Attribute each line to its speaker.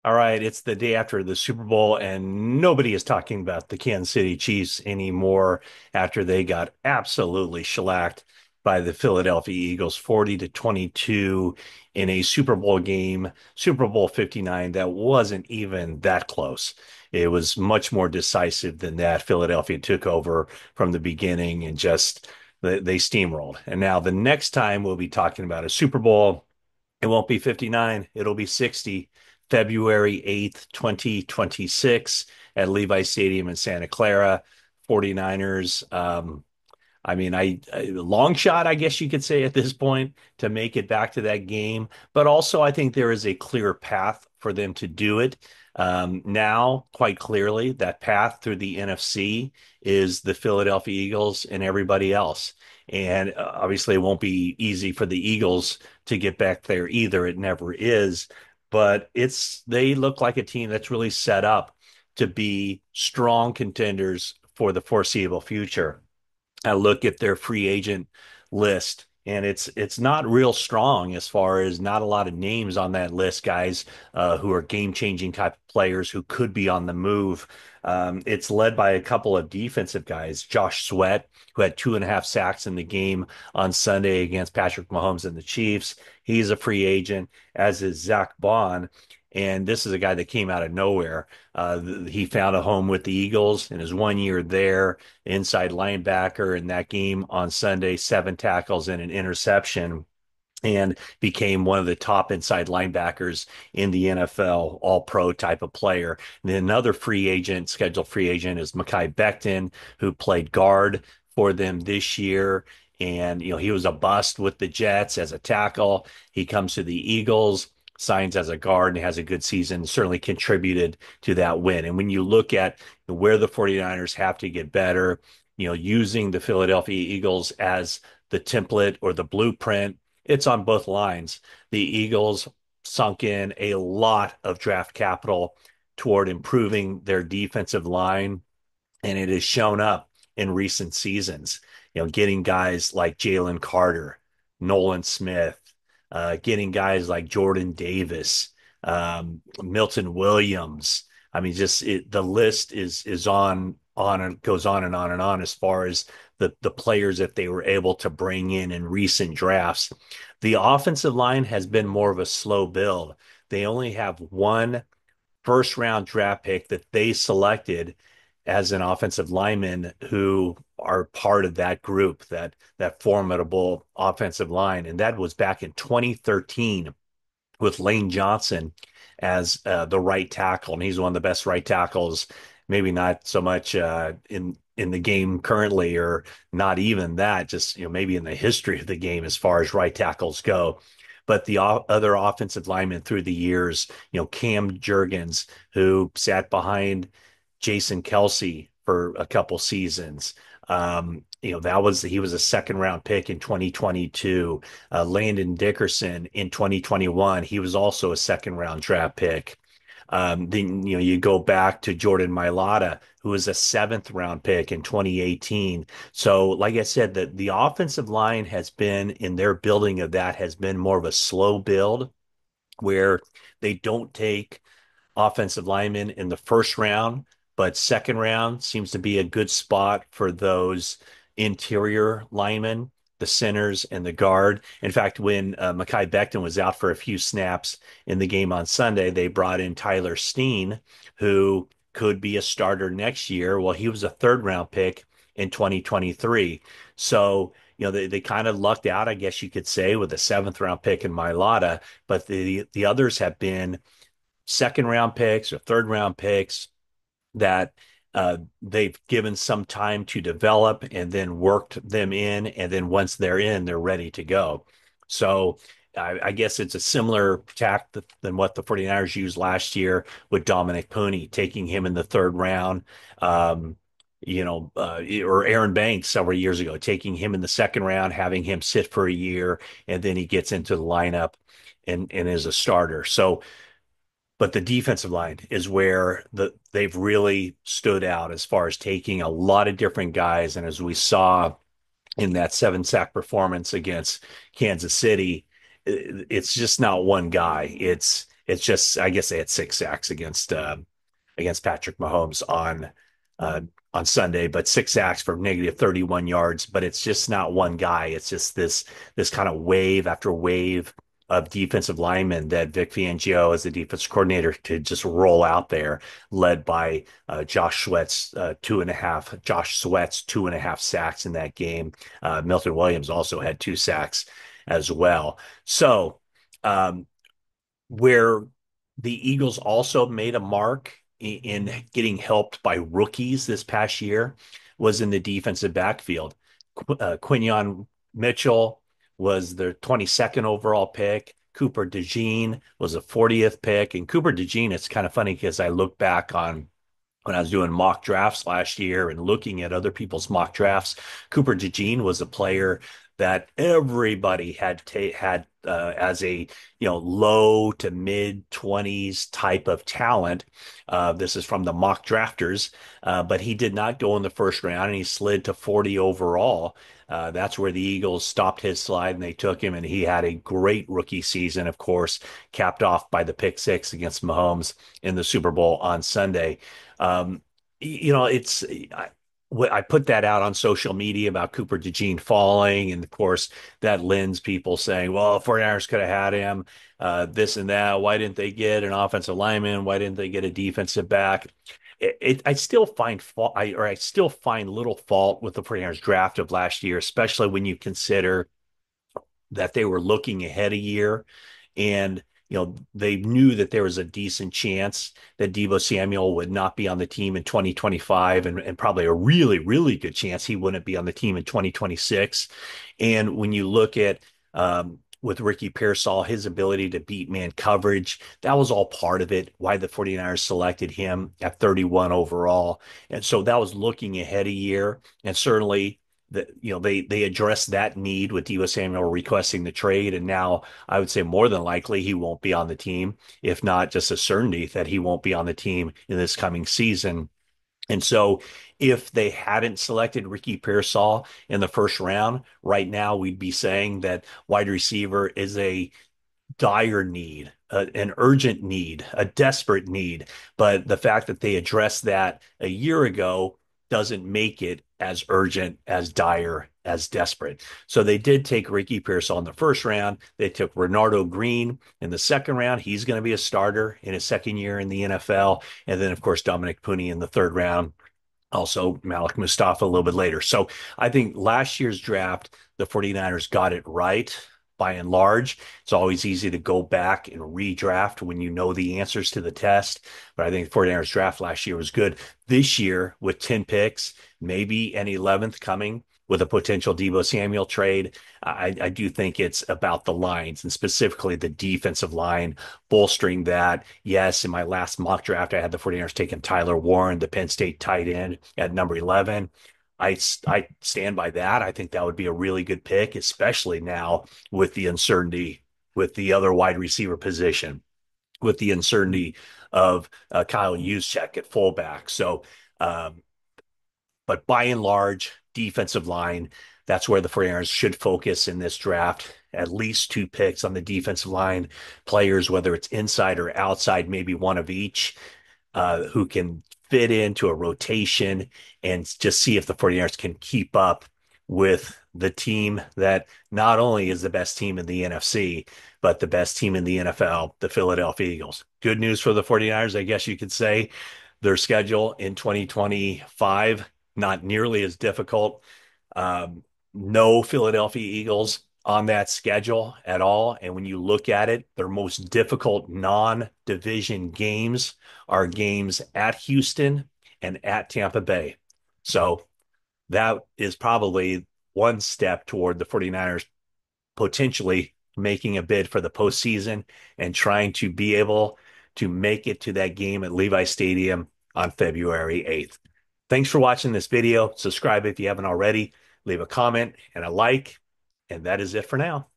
Speaker 1: All right, it's the day after the Super Bowl, and nobody is talking about the Kansas City Chiefs anymore after they got absolutely shellacked by the Philadelphia Eagles 40 to 22 in a Super Bowl game, Super Bowl 59, that wasn't even that close. It was much more decisive than that. Philadelphia took over from the beginning and just they steamrolled. And now the next time we'll be talking about a Super Bowl, it won't be 59, it'll be 60, February 8th, 2026 at Levi Stadium in Santa Clara. 49ers, long shot, I guess you could say at this point to make it back to that game. But also, I think there is a clear path for them to do it. Now, quite clearly, that path through the NFC is the Philadelphia Eagles and everybody else. And obviously, it won't be easy for the Eagles to get back there either. It never is. But they look like a team that's really set up to be strong contenders for the foreseeable future. I look at their free agent list, and it's not real strong as far as not a lot of names on that list, guys who are game changing type of players who could be on the move. It's led by a couple of defensive guys, Josh Sweat, who had 2.5 sacks in the game on Sunday against Patrick Mahomes and the Chiefs. He's a free agent, as is Zach Bond. And this is a guy that came out of nowhere. He found a home with the Eagles in his 1 year there, inside linebacker in that game on Sunday, 7 tackles and an interception, and became one of the top inside linebackers in the NFL, all pro type of player. And then another free agent, scheduled free agent, is Mekhi Becton, who played guard for them this year. And, he was a bust with the Jets as a tackle. He comes to the Eagles, signs as a guard, and has a good season, certainly contributed to that win. And when you look at where the 49ers have to get better, using the Philadelphia Eagles as the template or the blueprint, it's on both lines. The Eagles sunk in a lot of draft capital toward improving their defensive line, and it has shown up in recent seasons. Getting guys like Jalen Carter, Nolan Smith, getting guys like Jordan Davis, Milton Williams. I mean, the list is on and goes on and on and on as far as the players that they were able to bring in recent drafts. The offensive line has been more of a slow build. They only have one first round draft pick that they selected as an offensive lineman who are part of that group, that formidable offensive line. And that was back in 2013 with Lane Johnson as the right tackle. And he's one of the best right tackles, maybe not so much in the game currently, or not even that, just maybe in the history of the game as far as right tackles go. But the other offensive linemen through the years, Cam Jurgens, who sat behind Jason Kelsey for a couple seasons. He was a second round pick in 2022. Landon Dickerson in 2021, he was also a second round draft pick. Then you go back to Jordan Mailata, who was a seventh round pick in 2018. So, like I said, the offensive line has been in their building of that has been more of a slow build where they don't take offensive linemen in the first round, but second round seems to be a good spot for those interior linemen, the centers and the guard. In fact, when Mekhi Becton was out for a few snaps in the game on Sunday, they brought in Tyler Steen, who could be a starter next year. Well, he was a third round pick in 2023. So, they kind of lucked out, I guess you could say, with a seventh round pick in Mailata, but the others have been second round picks or third round picks that they've given some time to develop and then worked them in. And then once they're in, they're ready to go. So I guess it's a similar tack than what the 49ers used last year with Dominic Puni, taking him in the third round. Or Aaron Banks several years ago, taking him in the second round, having him sit for a year, and then he gets into the lineup and is a starter. So but the defensive line is where they've really stood out as far as taking a lot of different guys. And as we saw in that 7 sack performance against Kansas City, it's just not one guy. It's just, I guess they had 6 sacks against Patrick Mahomes uh, on Sunday, but 6 sacks for negative 31 yards. But it's just not one guy. It's just this kind of wave after wave of defensive linemen that Vic Fangio, as the defense coordinator, to just roll out there, led by Josh Sweat's 2.5 sacks in that game. Milton Williams also had 2 sacks as well. So um, where the Eagles also made a mark in getting helped by rookies this past year was in the defensive backfield. Quinion Mitchell was their 22nd overall pick. Cooper DeJean was a 40th pick. And Cooper DeJean, it's kind of funny because I look back on when I was doing mock drafts last year and looking at other people's mock drafts. Cooper DeJean was a player that everybody had as a low to mid 20s type of talent. This is from the mock drafters, but he did not go in the first round, and he slid to 40 overall. That's where the Eagles stopped his slide and they took him, and he had a great rookie season, of course, capped off by the pick six against Mahomes in the Super Bowl on Sunday. Um, it's I put that out on social media about Cooper DeJean falling, and of course that lends people saying, "Well, 49ers could have had him, this and that. Why didn't they get an offensive lineman? Why didn't they get a defensive back?" I still find fault, I still find little fault with the 49ers draft of last year, especially when you consider that they were looking ahead a year, and they knew that there was a decent chance that Deebo Samuel would not be on the team in 2025, and probably a really, really good chance he wouldn't be on the team in 2026. And when you look at with Ricky Pearsall, his ability to beat man coverage, that was all part of it, why the 49ers selected him at 31 overall. And so that was looking ahead a year. And certainly they addressed that need with Deebo Samuel requesting the trade, and now I would say more than likely he won't be on the team, if not just a certainty that he won't be on the team in this coming season. And so if they hadn't selected Ricky Pearsall in the first round, right now we'd be saying that wide receiver is a dire need, an urgent need, a desperate need. But the fact that they addressed that a year ago doesn't make it as urgent, as dire, as desperate. So they did take Ricky Pearsall in the first round. They took Renardo Green in the second round. He's going to be a starter in his second year in the NFL. And then, of course, Dominic Puni in the third round, also Malik Mustafa a little bit later. So I think last year's draft, the 49ers got it right by and large. It's always easy to go back and redraft when you know the answers to the test. But I think the 49ers draft last year was good. This year, with 10 picks, maybe an 11th coming with a potential Deebo Samuel trade, I do think it's about the lines, and specifically the defensive line, bolstering that. Yes, in my last mock draft, I had the 49ers taking Tyler Warren, the Penn State tight end, at number 11. I stand by that. I think that would be a really good pick, especially now with the uncertainty with the other wide receiver position, with the uncertainty of Kyle Juszczyk at fullback. So, but by and large, defensive line, that's where the 49ers should focus in this draft. At least 2 picks on the defensive line, players, whether it's inside or outside, maybe one of each, who can fit into a rotation and just see if the 49ers can keep up with the team that not only is the best team in the NFC, but the best team in the NFL, the Philadelphia Eagles. Good news for the 49ers, I guess you could say. Their schedule in 2025, not nearly as difficult. Um, no Philadelphia Eagles on that schedule at all. And when you look at it, their most difficult non-division games are games at Houston and at Tampa Bay. So that is probably one step toward the 49ers potentially making a bid for the postseason and trying to be able to make it to that game at Levi Stadium on February 8th. Thanks for watching this video. Subscribe if you haven't already. Leave a comment and a like. And that is it for now.